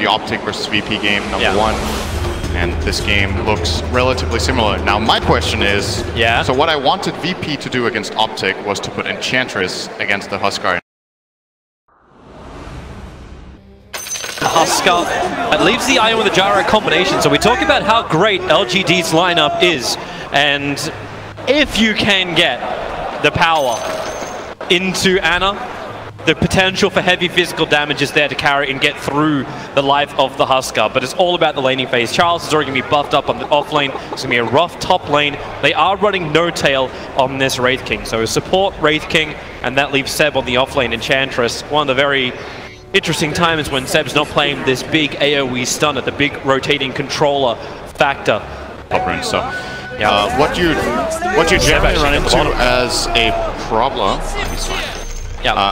the Optic versus VP game, number one. And this game looks relatively similar. Now my question is, so what I wanted VP to do against Optic was to put Enchantress against the Huskar. Huskar, it leaves the Iron with the Gyro combination. So we talk about how great LGD's lineup is, and if you can get the power into Ana, the potential for heavy physical damage is there to carry and get through the life of the Huskar, but it's all about the laning phase. Charles is already going to be buffed up on the off lane. It's going to be a rough top lane. They are running No Tail on this Wraith King, so support Wraith King, and that leaves Seb on the off lane Enchantress. One of the very interesting times when Seb's not playing this big AoE stun at the big rotating controller factor. So, what you generally run into as a problem.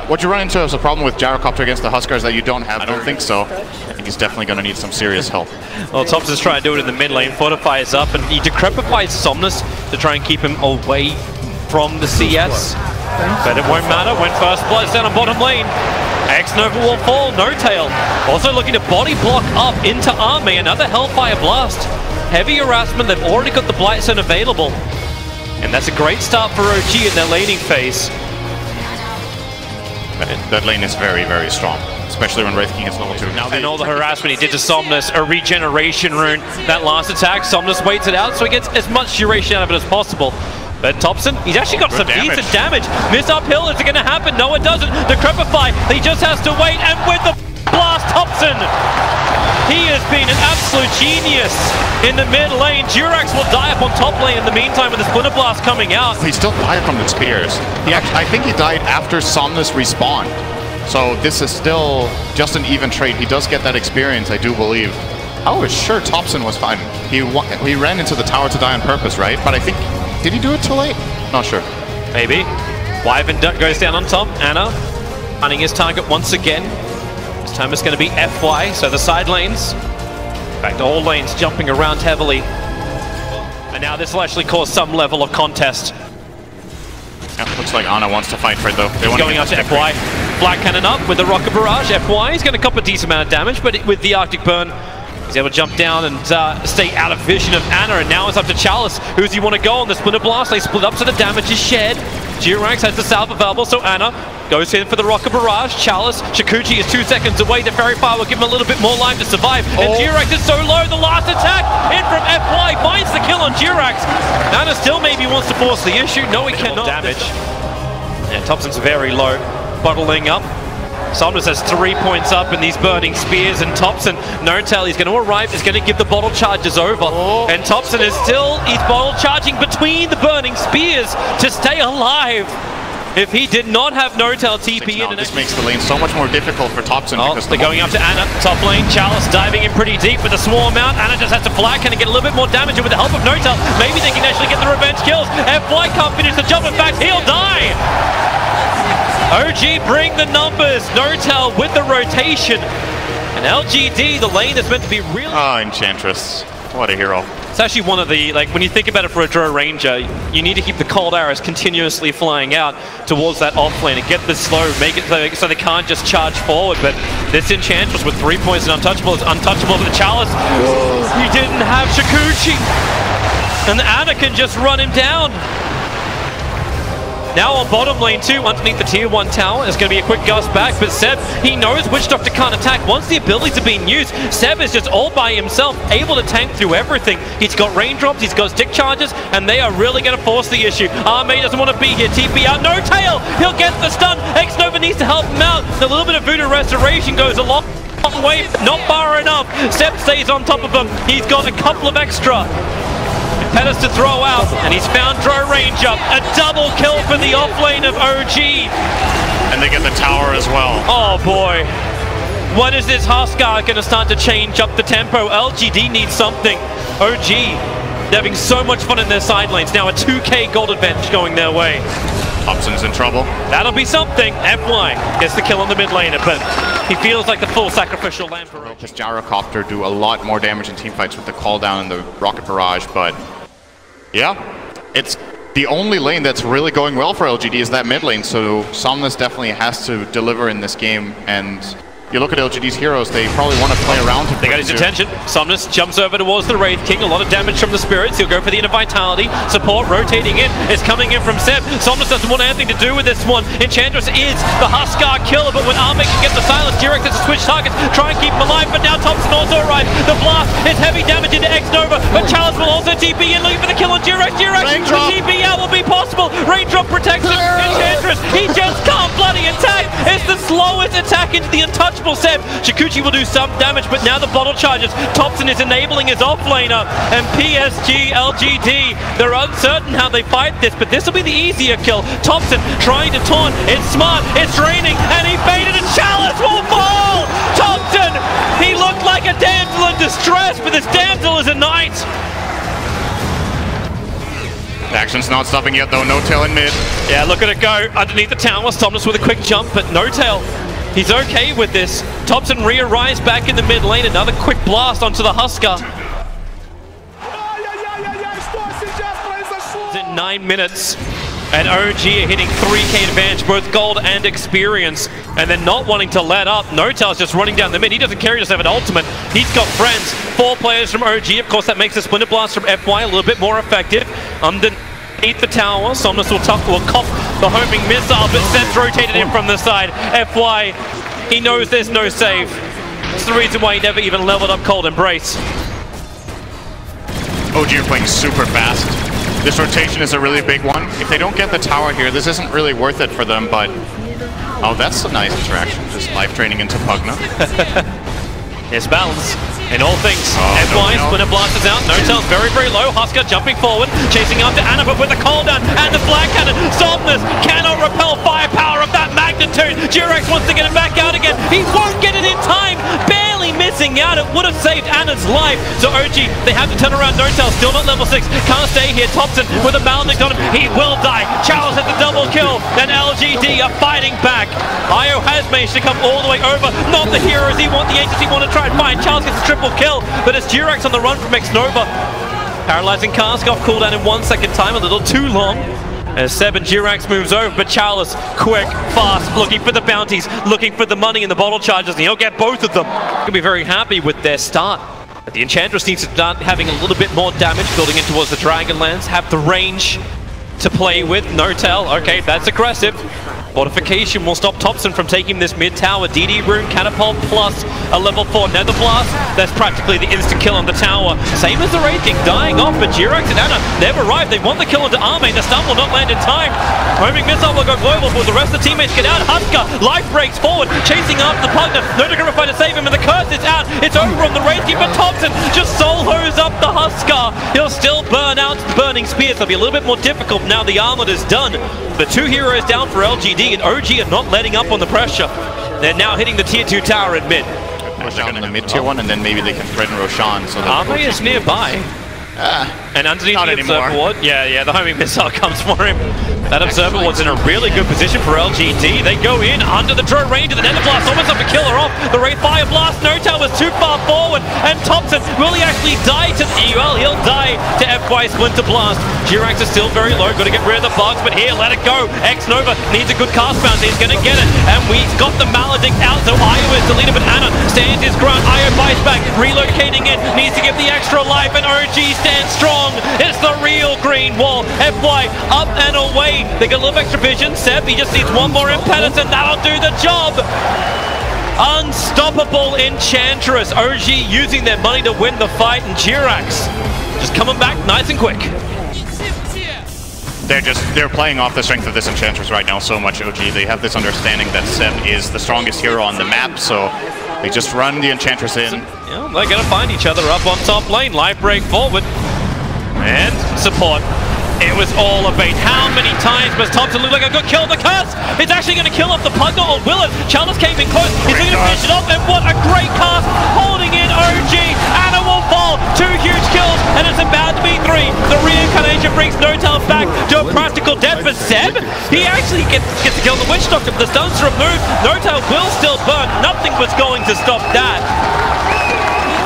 What you run into as a problem with Gyrocopter against the Huskar is that you don't have. I don't think so. I think he's definitely going to need some serious help. Well, Tops is trying to do it in the mid lane. Fortify is up, and he decrepifies Somnus to try and keep him away from the CS. But it won't matter when first blood's down on bottom lane. X-Nova will fall, No Tail. Also looking to body block up into Army, another Hellfire Blast. Heavy harassment, they've already got the Blightstone available. And that's a great start for OG in their laning phase. That lane is very, very strong, especially when Wraith King is level 2. And all the harassment he did to Somnus, a regeneration rune. That last attack, Somnus waits it out so he gets as much duration out of it as possible. But Thompson, he's actually got some decent damage. Miss uphill, is it going to happen? No, it doesn't. Decrepify, he just has to wait, and with the blast, Thompson! He has been an absolute genius in the mid lane. Durax will die up on top lane in the meantime with the Splinter Blast coming out. He still died from the spears. I think he died after Somnus respawned. So this is still just an even trade. He does get that experience, I do believe. I was sure Thompson was fine. He ran into the tower to die on purpose, right? But I think, did he do it too late? Not sure. Maybe. Wyvern goes down on top. Ana hunting his target once again. This time it's going to be FY, so the side lanes. In fact, all lanes jumping around heavily. And now this will actually cause some level of contest. Looks like Ana wants to fight for it though. He's going up to FY. Flag cannon up with the Rocket Barrage. FY is going to cop a decent amount of damage, but with the Arctic Burn, he's able to jump down and stay out of vision of Ana, and now it's up to Chalice. Who's he want to go on the Splinter Blast? They split up so the damage is shared. Durax has the Salve available, so Ana goes in for the Rocket Barrage. Chalice, Shikuchi is 2 seconds away. The Fairy Fire will give him a little bit more life to survive. And Durax is so low, the last attack in from FY finds the kill on Durax. Ana still maybe wants to force the issue. No, he cannot. Damage. Yeah, Thompson's very low. Bottling up. Somnus has 3 points up in these burning spears, and Thompson, No Tail, he's going to arrive, he's going to give the bottle charges over. And Thompson is still, he's bottle charging between the burning spears to stay alive. If he did not have No Tail TP in, this makes the lane so much more difficult for Thompson. Because they're going up to Ana, top lane. Chalice diving in pretty deep with a swarm out. Ana just has to flag, can get a little bit more damage, and with the help of No Tail, maybe they can actually get the revenge kills. FY can't finish the jump, in fact, he'll die! OG bring the numbers. No Tail with the rotation. And LGD, the lane that's meant to be really... Enchantress. What a hero. It's actually one of the, like, when you think about it for a Drow Ranger, you need to keep the cold arrows continuously flying out towards that off lane and get this slow, make it so they can't just charge forward. But this Enchantress with 3 points and untouchable is untouchable for the Chalice. He didn't have Shikuchi. And Ana can just run him down. Now on bottom lane 2, underneath the tier 1 tower, is going to be a quick gust back, but Seb, he knows Witch Doctor can't attack. Once the abilities are being used, Seb is just all by himself, able to tank through everything. He's got raindrops, he's got stick charges, and they are really going to force the issue. Arme doesn't want to be here, TP out, No Tail! He'll get the stun, X-Nova needs to help him out. A little bit of Voodoo Restoration goes a long way, not far enough. Seb stays on top of him, he's got a couple of extra. Pettis to throw out, and he's found Drow Ranger. A double kill for the offlane of OG. And they get the tower as well. Oh boy. When is this Huskar going to start to change up the tempo? LGD needs something. OG, they're having so much fun in their side lanes. Now a 2k gold advantage going their way. Thompson's in trouble. That'll be something. FY gets the kill on the mid laner, but he feels like the full sacrificial lamb for OG. His Gyrocopter do a lot more damage in teamfights with the call down and the Rocket Barrage, but yeah, it's the only lane that's really going well for LGD is that mid lane, so Somnus definitely has to deliver in this game, and you look at LGD's heroes, they probably want to play around. They got his attention. Somnus jumps over towards the Wraith King. A lot of damage from the Spirits. He'll go for the Inner Vitality. Support rotating in. Is coming in from Seb. Somnus doesn't want anything to do with this one. Enchantress is the Huskar killer, but when Armik can get the silence, Direct has to switch targets, try and keep him alive, but now Thompson also arrives. The blast is heavy damage into X-Nova, but Chalice will also TP in, looking for the kill on Direct. Direct, the TP out will be possible. Raindrop protects him. Enchantress, he just can't bloody attack. It's the slowest attack into the untouchable Seb. Shikuchi will do some damage, but now the bottle charges. Thompson is enabling his offlaner, and PSG, LGD, they're uncertain how they fight this, but this will be the easier kill. Thompson trying to taunt. It's smart, it's raining, and he baited, and Chalice will fall! Thompson, he looked like a damsel in distress, but this damsel is a knight. Action's not stopping yet though, no tail in mid. Yeah, look at it go underneath the tower. Somnus with a quick jump, but no tail. He's okay with this. Thompson re-arrives back in the mid lane. Another quick blast onto the Huskar. It's in 9 minutes. And OG are hitting 3k advantage, both gold and experience. And then not wanting to let up. Notel's just running down the mid. He doesn't care, he doesn't have an ultimate. He's got friends. 4 players from OG. Of course, that makes the Splinter Blast from FY a little bit more effective. Underneath the tower, Somnus will cough the homing missile, but Seb's rotated in from the side. FY, he knows there's no save. It's the reason why he never even leveled up Cold Embrace. OG are playing super fast. This rotation is a really big one. If they don't get the tower here, this isn't really worth it for them, but... Oh, that's a nice interaction. Just life draining into Pugna. It's balance in all things. FY, Splinter Blast is out. Notel's very, very low. Huskar jumping forward, chasing after Anna, but with the cooldown and the flag cannon. Somnus cannot repel firepower of that magnitude. Durex wants to get it back out again. He won't get it in time. Barely missing out. It would have saved Anna's life. So OG, they have to turn around. Notel still not level 6. Can't stay here. Thompson with a maledict on him. He will die. Charles has the double kill. And LGD are fighting back. Io has managed to come all the way over. Not the heroes he wants. The agents he want to try and find. Charles gets a triple kill. But it's Durex on the run from X-Nova. Paralyzing cast off cooldown in 1 second time. A little too long. As Seb and Jirax moves over, but Chalice, quick, fast, looking for the bounties, looking for the money and the bottle charges, and he'll get both of them. He'll be very happy with their start. But the Enchantress needs to start having a little bit more damage, building in towards the Dragonlance, have the range to play with. Notel, okay, that's aggressive. Fortification will stop Thompson from taking this mid-tower. DD Rune, Catapult, plus a level 4 Nether Blast. That's practically the instant kill on the tower. Same as the Wraith King, dying off, but Jirax and Anna, they've arrived. They want the kill onto Arme. The stun will not land in time. Homing missile will go global for the rest of the teammates get out. Huskar, life breaks forward, chasing after the Pugna. No Nogura to save him, and the curse is out. It's over on the Wraith King, but Thompson just solos up the Huskar. He'll still burn out burning spears. It'll be a little bit more difficult now the armor is done. The 2 heroes down for LGD, and OG are not letting up on the pressure. They're now hitting the tier 2 tower in mid. Push down in the mid tier 1, and then maybe they can threaten Roshan. So Arme is nearby. And underneath the observer ward, yeah, the homing missile comes for him. That observer ward's in a really good position for LGD. They go in under the drone range of the Nether Blast, almost up to kill her off. The Wraith Fire Blast, Notel was too far forward, and Thompson, will he actually die to well, he'll die to FY Splinter Blast. Jirax is still very low, gotta get rid of the bugs, but here, let it go. X-Nova needs a good cast bounce, he's gonna get it, and we've got the Maledict out, so Io is deleted, but Anna stands his ground. Io bites back, relocating in, needs to give the extra life, and OG stands strong. It's the real green wall. FY up and away. They get a little extra vision. Seb, he just needs one more impetus, and that'll do the job. Unstoppable Enchantress. OG using their money to win the fight, and Jirax just coming back nice and quick. They're playing off the strength of this Enchantress right now so much, OG. They have this understanding that Seb is the strongest hero on the map, so they just run the Enchantress in. Yeah, they're gonna find each other up on top lane. Live break forward. And support. It was all a bait. How many times does Thompson look like a good kill? The curse! It's actually going to kill off the Pugna, or will it? Chalmers came in close. He's going to finish it off, and what a great cast! Holding in OG. Anna will fall. 2 huge kills, and it's about to be 3. The reincarnation brings Notel back to a practical death. But Seb, he actually gets to kill the Witch Doctor, but the stuns are removed. Notel will still burn. Nothing was going to stop that.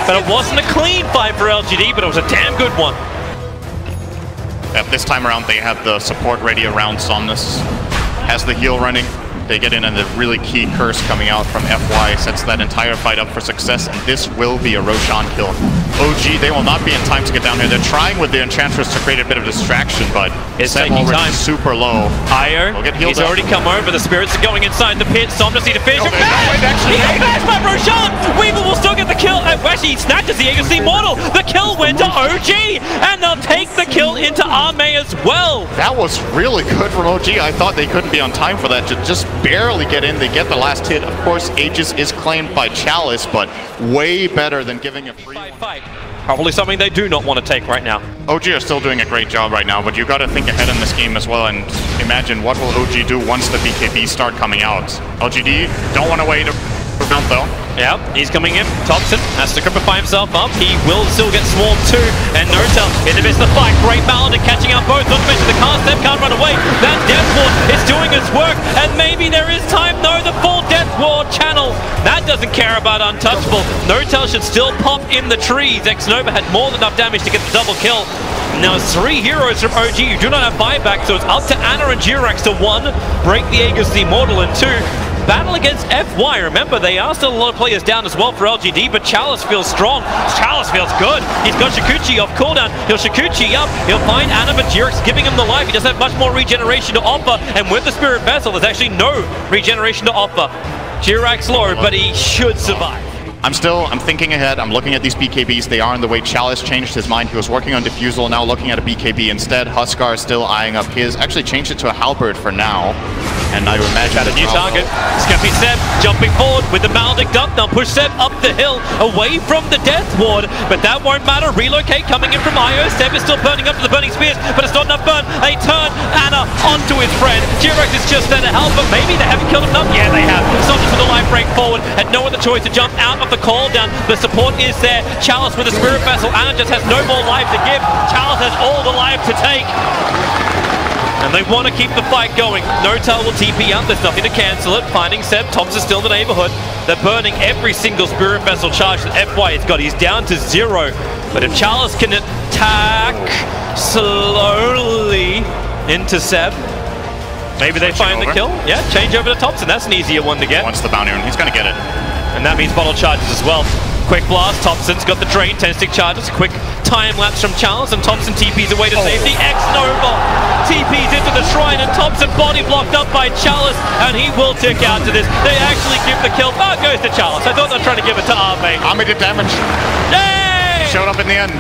But it wasn't a clean fight for LGD, but it was a damn good one. At this time around, they have the support ready around Somnus. Has the heal running. They get in and the really key curse coming out from FY sets that entire fight up for success, and this will be a Roshan kill. OG, they will not be in time to get down here. They're trying with the Enchantress to create a bit of distraction, but it's Seb taking already time. super low. Io, he's already come over. The spirits are going inside the pit. Somnus need to finish him. He got bashed by Roshan! Weaver will still get the kill. Actually, he snatches the Aegis Immortal. The kill went to OG, and they'll take the kill into Arme as well. That was really good from OG. I thought they couldn't be on time for that. To just barely get in, they get the last hit. Of course, Aegis is claimed by Chalice, but way better than giving a free fight. Probably something they do not want to take right now. OG are still doing a great job right now, but you got to think ahead in this game as well and imagine what will OG do once the BKB start coming out. LGD don't want to wait around though. Yeah, he's coming in. Thompson has to cripify himself up. He will still get swarmed too. And Notel in the midst of the fight. Great balance and catching out both. Not to mention the cast step can't run away. That Death Ward is doing its work. And maybe there is time. No, the full Death Ward channel. That doesn't care about Untouchable. Notel should still pop in the trees. X-Nova had more than enough damage to get the double kill. Now it's 3 heroes from OG. You do not have buyback, so it's up to Ana and Jirax to 1, break the Aegis Immortal, and 2, battle against FY. Remember, they are still a lot of players down as well for LGD, but Chalice feels strong. Chalice feels good. He's got Shikuchi off cooldown. He'll Shikuchi up. He'll find Ana, but Jirax giving him the life. He doesn't have much more regeneration to offer, and with the Spirit Vessel, there's actually no regeneration to offer. Jirax low, but he should survive. I'm thinking ahead. I'm looking at these BKBs. They are in the way. Chalice changed his mind. He was working on Diffusal, now looking at a BKB instead. Huskar is still eyeing up his. Actually changed it to a Halberd for now. And I imagine a new target. It's going to be Seb jumping forward with the Maledict up. Now push Seb up the hill away from the Death Ward. But that won't matter. Relocate coming in from Io. Seb is still burning up to the Burning Spears, but it's not enough burn. They turn Ana onto his friend. Jirax is just there to help, but maybe they haven't killed him enough. Yeah, they have. It's not just with the life break forward. Had no other choice to jump out of the call down. The support is there. Chalice with the Spirit Vessel. Ana just has no more life to give. Chalice has all the life to take. And they want to keep the fight going. Notel will TP out. There's nothing to cancel it. Finding Seb. Thompson's still in the neighborhood. They're burning every single Spirit Vessel charge that FY has got. He's down to 0. But if Chalice can attack slowly into Seb, maybe they find the kill. Yeah, change over to Thompson. That's an easier one to get. Once the bounty run, he's going to get it. And that means bottle charges as well. Quick blast, Thompson's got the drain, 10-stick charges, quick time lapse from Chalice, and Thompson TP's away to safety. X-Nova TP's into the shrine, and Thompson body blocked up by Chalice, and he will tick out to this. They actually give the kill. Oh, it goes to Chalice. I thought they were trying to give it to Arme. Arme did damage. Yay! Showed up in the end.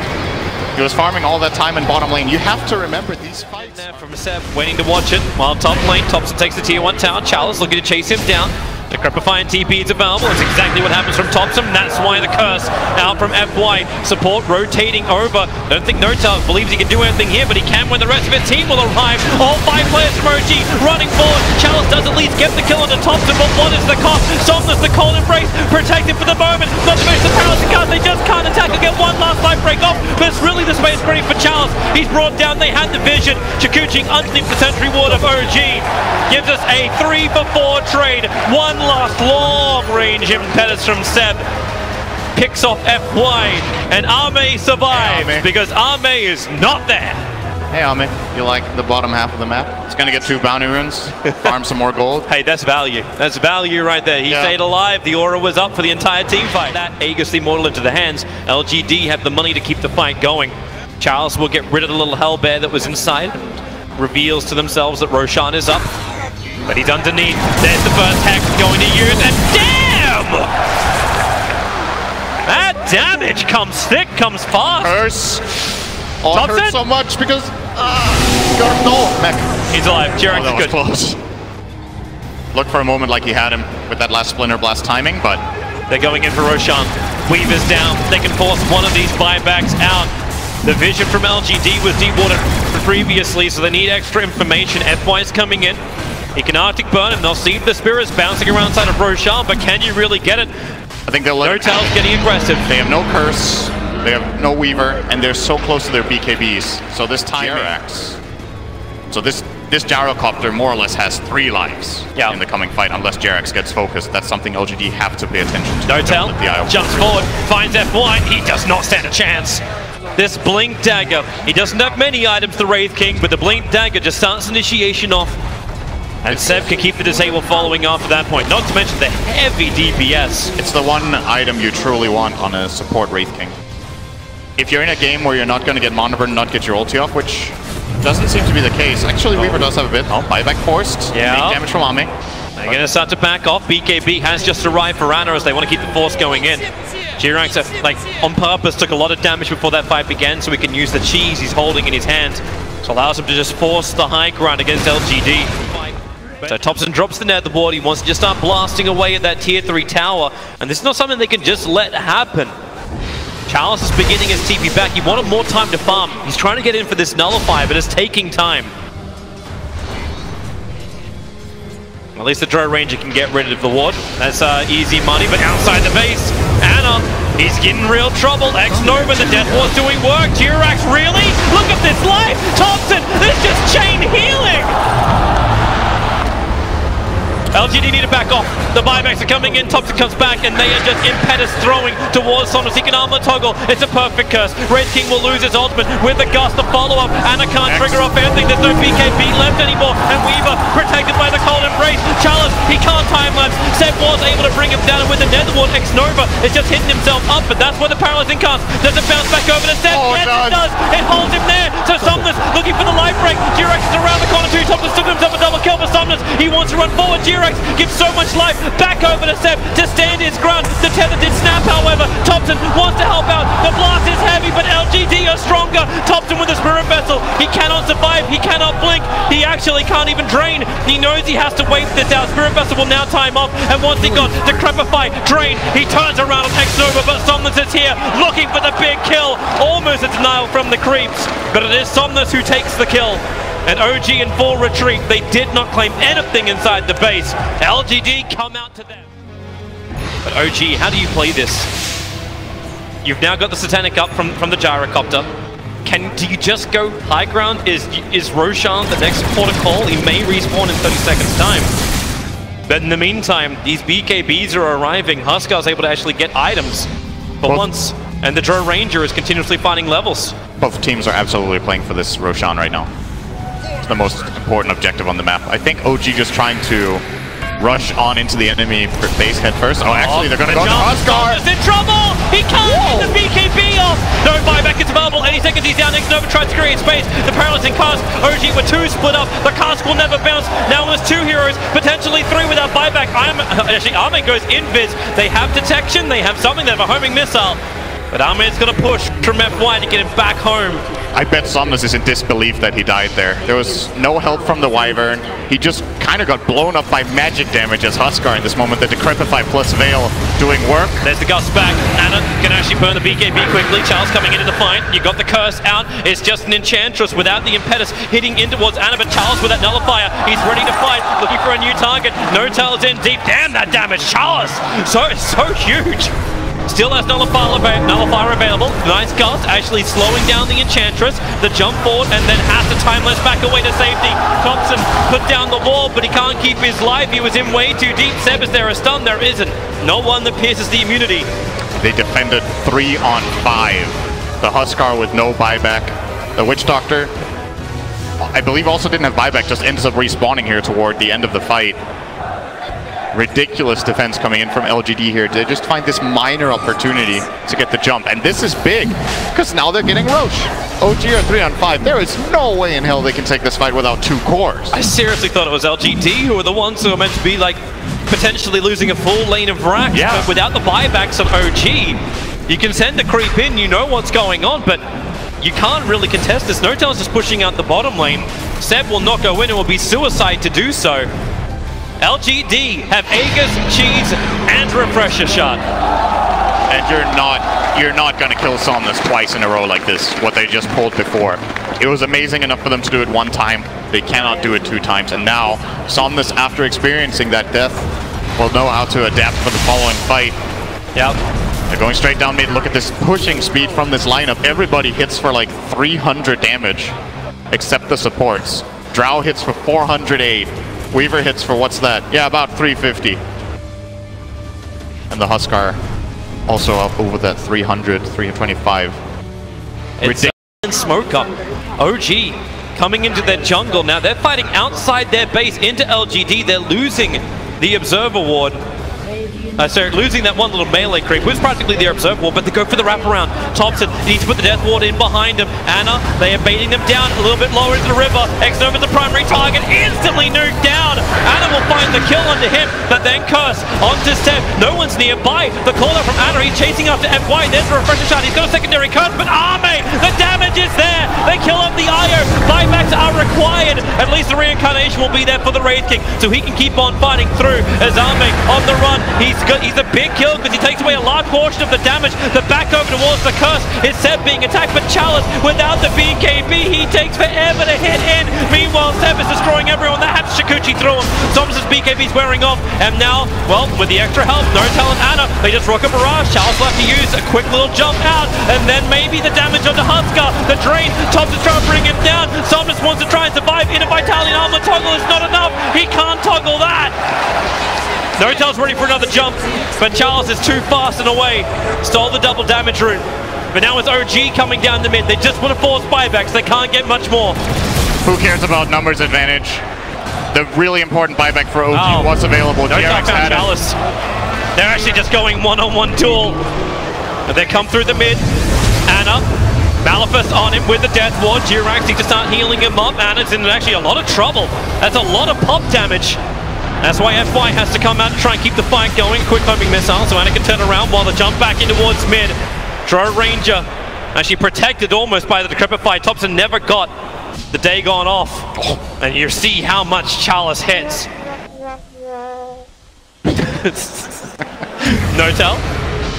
He was farming all that time in bottom lane. You have to remember these fights. There from Seb, waiting to watch it. While top lane, Thompson takes the tier 1 tower. Chalice looking to chase him down. The Crepifying TP is available. It's exactly what happens from Thompson. That's why the curse out from FY. Support rotating over. I don't think Notel believes he can do anything here, but he can when the rest of his team will arrive. All 5 players from OG running forward. Chalice does at least get the kill on the Thompson, but what is the cost? Somnus, the cold embrace, protected for the moment. Not to mention the paralysis cards. They just can't attack and get one last life break off. But it's really the space break for Chalice. He's brought down. They had the vision. Shikuchi underneath the Sentry Ward of OG. Gives us a 3-for-4 trade. One last long-range impetus from Seb. Picks off FY, and Arme survives because Arme is not there. Hey Arme, you like the bottom half of the map? It's gonna get 2 bounty runes, farm some more gold. Hey, that's value. That's value right there. He stayed alive. The aura was up for the entire team fight. That Aegis Immortal into the hands. LGD have the money to keep the fight going. Charles will get rid of the little hellbear that was inside. Reveals to themselves that Roshan is up. But he's underneath. There's the first hex going to use, and damn! That damage comes thick, comes fast. Curse. Oh, it hurts so much because mech. He's alive. Jirax is good. Close. Looked for a moment like he had him with that last Splinter Blast timing, but they're going in for Roshan. Weaver's down. They can force one of these buybacks out. The vision from LGD was dewatered previously, so they need extra information. FY's coming in. He can Arctic burn him. They'll see the spirits bouncing around side of Roshan, but can you really get it? I think they'll let Notel's getting aggressive. They have no curse, they have no Weaver, and they're so close to their BKBs. So this time So this Gyrocopter more or less has 3 lives in the coming fight, unless Jirax gets focused. That's something LGD have to pay attention to. Notel jumps forward, finds FY. He does not stand a chance. This Blink Dagger, he doesn't have many items, the Wraith King, but the Blink Dagger just starts initiation off. And Seb can keep the disable following after that point, not to mention the heavy DPS. It's the one item you truly want on a support Wraith King. If you're in a game where you're not going to get Mono Burn and not get your ulti off, which doesn't seem to be the case. Actually, Weaver does have a bit. Oh, buyback forced. Yeah. Big damage from Ame. They're going to start to back off. BKB has just arrived for Ana as they want to keep the force going in. G-Ranks, like, on purpose took a lot of damage before that fight began so he can use the cheese he's holding in his hand. So allows him to just force the high ground against LGD. So Thompson drops the netherboard. He wants to just start blasting away at that tier 3 tower. And this is not something they can just let happen. Chalice is beginning his TP back. He wanted more time to farm. He's trying to get in for this nullifier, but it's taking time. At least the Drow Ranger can get rid of the ward. That's easy money, but outside the base, Ana, he's getting real trouble. X-Nova, the Death Ward's doing work. Jirax, really? Look at this life! Thompson, there's just chain healing! LGD need to back off. The buybacks are coming in. Thompson comes back, and they are just impetus throwing towards Somnus. He can armor toggle. It's a perfect curse. Red King will lose his ultimate with the gust of follow-up. Ana can't trigger off anything. There's no BKB left anymore. And Weaver protected by the cold embrace. Chalice, he can't time-lapse. Seb was able to bring him down, and with the Netherward, X-Nova is just hitting himself up, but that's where the paralyzing cast. Does it bounce back over to Seb? Yes, it does. It holds him there. So Somnus looking for the life break. Jirax is around the corner too. Thompson took himself a double kill for Somnus. He wants to run forward. Jirax gives so much life back over to Seb to stand his ground. The tether did snap, however. Thompson wants to help out. The blast is heavy, but LGD are stronger. Thompson with a spirit vessel. He cannot survive. He cannot blink. He actually can't even drain. He knows he has to wait this out. Spirit vessel will now time off, and once he got Decrepify, drain, he turns around on X-Nova, but Somnus is here looking for the big kill. Almost a denial from the creeps, but it is Somnus who takes the kill. And OG in full retreat. They did not claim anything inside the base. LGD come out to them. But OG, how do you play this? You've now got the Satanic up from the gyrocopter. Do you just go high ground? Is Roshan the next port of call? He may respawn in 30 seconds time. But in the meantime, these BKBs are arriving. Huskar's able to actually get items for once. And the Drow Ranger is continuously finding levels. Both teams are absolutely playing for this Roshan right now. The most important objective on the map. I think OG just trying to rush on into the enemy base head first. Oh, actually, they're going to go to Huskar. He's in trouble! He can't get the BKB off! No buyback is available. 80 seconds, he's down. X-Nova tries to create space. The paralyzing cast. OG with 2 split up. The cast will never bounce. Now there's 2 heroes, potentially 3 without buyback. Actually, Armin goes invis. They have detection. They have something. They have a homing missile. But Ahmed's going to push from FY to get him back home. I bet Somnus is in disbelief that he died there. There was no help from the Wyvern. He just kind of got blown up by magic damage as Huskar in this moment. The Decrepify plus Veil doing work. There's the Gust back. Ana can actually burn the BKB quickly. Charles coming into the fight. You got the curse out. It's just an Enchantress without the impetus hitting in towards Ana, but Charles with that nullifier. He's ready to fight, looking for a new target. No tails in deep. Damn that damage. Charles! So huge. Still has nullifier available. Nice Gust actually slowing down the Enchantress. The jump forward and then has to timeless back away to safety. Thompson put down the wall, but he can't keep his life. He was in way too deep. Seb, is there a stun? There isn't. No one that pierces the immunity. They defended 3 on 5. The Huskar with no buyback. The Witch Doctor, I believe, also didn't have buyback, just ends up respawning here toward the end of the fight. Ridiculous defense coming in from LGD here to just find this minor opportunity to get the jump. And this is big, because now they're getting Roche. OG are 3 on 5. There is no way in hell they can take this fight without 2 cores. I seriously thought it was LGD who were the ones who are meant to be like potentially losing a full lane of racks. Yeah. But without the buybacks of OG, you can send the creep in, you know what's going on, but you can't really contest this. No-Tail's just pushing out the bottom lane. Seb will not go in, it will be suicide to do so. LGD have Aegis, Cheese, and Refresher Shot. And you're not going to kill Somnus twice in a row like this, what they just pulled before. It was amazing enough for them to do it 1 time. They cannot do it 2 times. And now, Somnus, after experiencing that death, will know how to adapt for the following fight. Yep. They're going straight down mid. Look at this pushing speed from this lineup. Everybody hits for like 300 damage, except the supports. Drow hits for 408. Weaver hits for, what's that? Yeah, about 350. And the Huskar also up over that 300, 325. It's smoke up. OG coming into their jungle now. They're fighting outside their base into LGD. They're losing the Observer Ward. So losing that one little melee creep was practically their Observer Ward, but they go for the wraparound. Thompson needs to put the Death Ward in behind him. Anna, they are baiting them down a little bit lower into the river. Xnova's the primary target, instantly nuked down. Anna will find the kill onto him, but then Curse onto Seb. No one's nearby. The call out from Anna, he's chasing after FY. There's the refresher shot. He's got a secondary Curse, but Arme, the damage is there. They kill off the IO. Buybacks are required. At least the reincarnation will be there for the Wraith King, so he can keep on fighting through as Arme on the run. He's a big kill because he takes away a large portion of the damage. The back over towards the Curse is Seb being attacked, but Chalice without the BKB, he takes forever to hit in. Meanwhile, Seb is destroying everyone. That had Shikuchi through him. Thomas's BKB's wearing off, and now, well, with the extra help, Nortel and Anna, they just rock a barrage. Chalice will have to use a quick little jump out, and then maybe the damage onto Husker. The drain. Thompson's trying to bring him down. Somnus wants to try and survive. Inner Vitality and Armor toggle is not enough. He can't toggle that. Nortel's ready for another jump, but Charles is too fast and away. Stole the double damage rune. But now it's OG coming down the mid. They just want to force buybacks. They can't get much more. Who cares about numbers advantage? The really important buyback for OG was available. Nortel found Chalice. They're actually just going one-on-one duel. And they come through the mid. Anna. Malefus on him with the Death Ward. Jirax needs to start healing him up. Anna's in actually a lot of trouble. That's a lot of pop damage. That's why FY has to come out and try and keep the fight going. Quick homing missile, so Anna can turn around while the jump back in towards mid. Drow Ranger, actually protected almost by the Decrepit fight. Thompson never got the Dagon off. And you see how much Chalice hits. Nortel.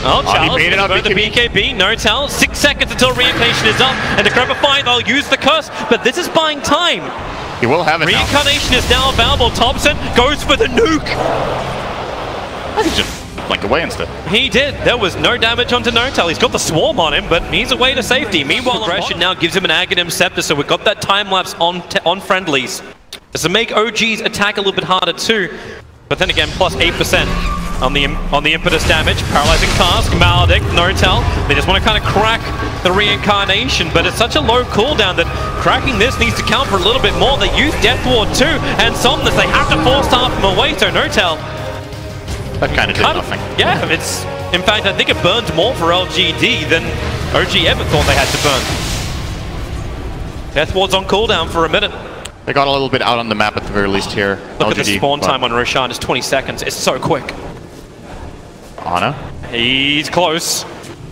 Oh, Chalice made it up the BKB. Nortel. 6 seconds until reincarnation is up. And Decrepit fight, they'll use the Curse, but this is buying time. He will have it Reincarnation is now available. Thompson goes for the nuke. I think just blink away instead. He did. There was no damage onto Nortel. He's got the swarm on him, but he's away to safety. Meanwhile, aggression now gives him an Aghanim Scepter, so we've got that time lapse on friendlies. Does it make OG's attack a little bit harder too? But then again, plus 8% on the impetus damage. Paralyzing Cask, Maledict, Nortel. They just want to kind of crack the reincarnation, but it's such a low cooldown that cracking this needs to count for a little bit more. They use Death Ward too, and Somnus, they have to force start from away, so Nortel. That kind of did nothing. Yeah, it's, in fact, I think it burned more for LGD than OG ever thought they had to burn. Death Ward's on cooldown for a minute. They got a little bit out on the map at the very least here. Look LGD, at the spawn time on Roshan, it's 20 seconds. It's so quick. Anna? He's close.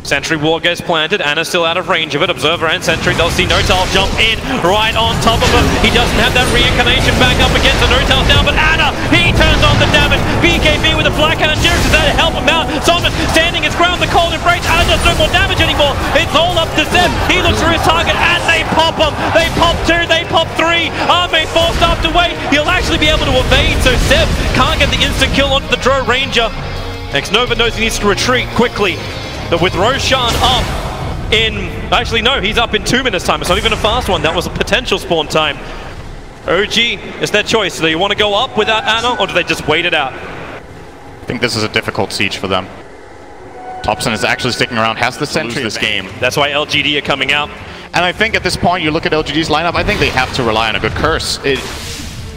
Sentry Ward gets planted. Anna's still out of range of it. Observer and Sentry, they'll see Nortel jump in right on top of him. He doesn't have that reincarnation back up against the Nortel's down, but Anna, he turns on the damage. BKB with a black hand. Jirax is there to help him out. Somnus standing his ground. The cold embrace. Anna does no more damage anymore. It's all up to Zeb. He looks for his target and they pop him. They pop 2, they pop 3. Arme forced up to wait. He'll actually be able to evade, so Zeb can't get the instant kill onto the Drow Ranger. Xnova knows he needs to retreat quickly. But with Roshan up in... Actually, no, he's up in 2 minutes time. It's not even a fast one. That was a potential spawn time. OG, it's their choice. Do they want to go up without Anna, or do they just wait it out? I think this is a difficult siege for them. Thompson is actually sticking around, has the Sentry this game. That's why LGD are coming out. And I think at this point, you look at LGD's lineup, I think they have to rely on a good Curse.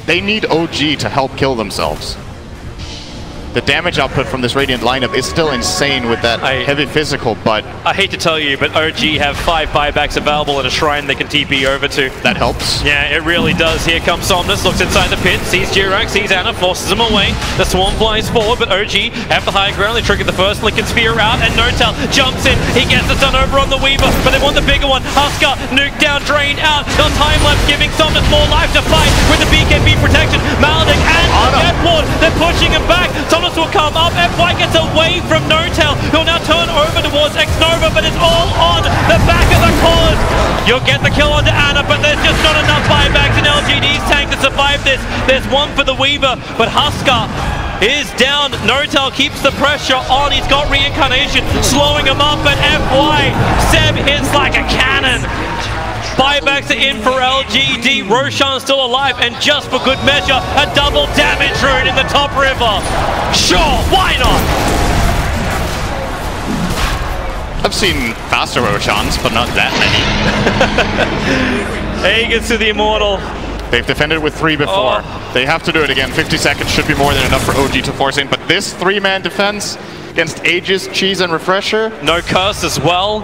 They need OG to help kill themselves. The damage output from this Radiant lineup is still insane with that heavy physical, but... I hate to tell you, but OG have 5 buybacks available and a shrine they can TP over to. That helps. Yeah, it really does. Here comes Somnus, looks inside the pit, sees Jirax, sees Anna, forces him away. The swarm flies forward, but OG have the high ground. They trigger the first Lincoln Sphere out, and Nortel jumps in. He gets the stun over on the Weaver, but they want the bigger one. Husker, nuke down, drain out. The time lapse giving Somnus more life to fight with the BKB protection. Maledict and Death Ward, they're pushing him back. Somnus will come up. FY gets away from Nortel, who'll now turn over towards Xnova, but it's all on the back of the cause. You'll get the kill onto Anna, but there's just not enough buybacks in LGD's tank to survive this. There's one for the Weaver, but Husker is down. Nortel keeps the pressure on. He's got reincarnation, slowing him up, but FY, Seb hits like a cannon. Buybacks are in for LGD. Roshan's still alive, and just for good measure, a double damage rune in the top river. Sure, why not? I've seen faster Roshans, but not that many. Aegis to the Immortal. They've defended with 3 before. They have to do it again. 50 seconds should be more than enough for OG to force in. But this 3-man defense against Aegis, Cheese, and Refresher. No curse as well.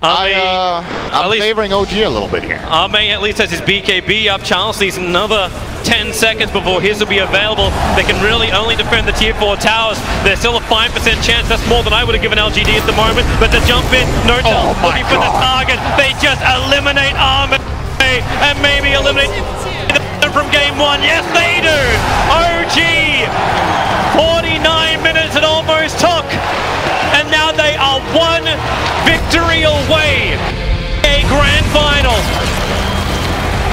I'm favoring OG a little bit here. Ame at least has his BKB up. Charles needs another 10 seconds before his will be available. They can really only defend the tier 4 towers. There's still a 5% chance. That's more than I would have given LGD at the moment. But the jump in, no doubt, looking for the target. They just eliminate Ame and maybe eliminate them from game 1. Yes, they do. OG, 49 minutes it almost took. And now they are 1 victory away. A grand final.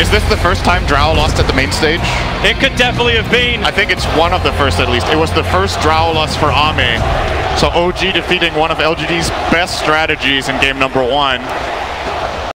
Is this the first time Drow lost at the main stage? It could definitely have been. I think it's one of the first at least. It was the first Drow loss for Ame. So OG defeating one of LGD's best strategies in game number 1.